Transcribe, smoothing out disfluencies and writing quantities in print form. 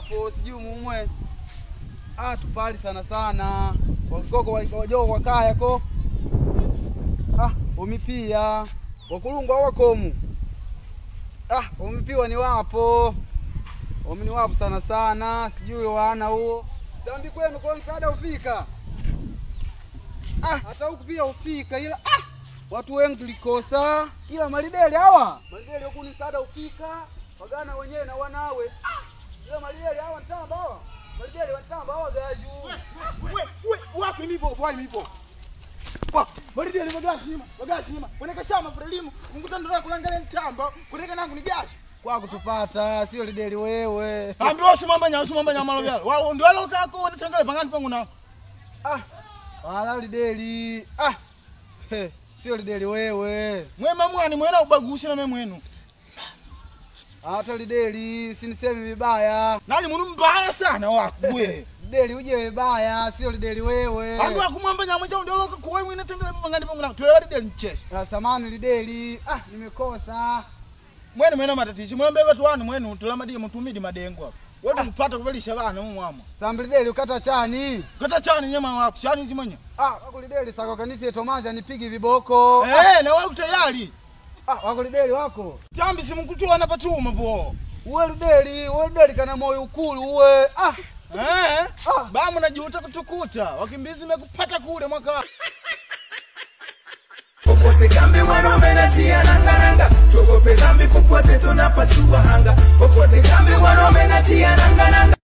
wapo sijui mumwe. Tupali sana. Wakoko wajoko kwa kaya ko. Umipia. Wakulungwa wakomu. Umipiwa ni wapo. Omini wapo sana. Sijui wana huo. Sambi kwenu kwa msaada ufika. Hata huku pia ufika ila watu wengi tulikosa. Ila malideli hawa. Malideli huku ni msaada ufika. Wagana wenyewe na wanawe. Ila malideli hawa ntamba hawa. Malideli wantamba hawa gaju. Wapi nipo? Malideli magashi nyuma. Kuneka shama frelimu. Ngutandora kulangalia ntamba. Kuneka nangu ni gashi. Kwa kutupata sio lideli wewe. Ndio usumamba nya malo vyalo. Wao ndio wale kako wanatangale pangani pangu na. Wala lideli. Sio lideli wewe. Mwema mwani mwena ubagushi na mimi mwenu. Hata lideli sinisemi vibaya. Nani munu mbaya sana wakwe. Lideli uje vibaya, sio lideli wewe. Andu akumwamba nya mwenja ndio loka kuwe mwina tangale pangani pangu na. Tuwe lideli mcheshi. Samani lideli. Nimekosa. Mwena matatizo. Mwembe watu wanu mwenu tulamadi mutumidi madengo hapo. Wewe mpata kuvelisha bana mwamwa. Sambi lideli ukata chani. Kata chani nyama wako. Chani zimanya. Wako lideli sako kanisi tomaja nipigi viboko. Na wewe tayari. Wako lideli wako. Chambi simkutua anapatuma po. Uwe lideli kana moyo ukulu uwe. Bamu najiuta kutukuta. Wakimbizi mekupata kule mwaka. Popote kambi wanaume natia nanga. Tuogope zambi popote tunapasua anga. Popote kambi wanaume natia nanga.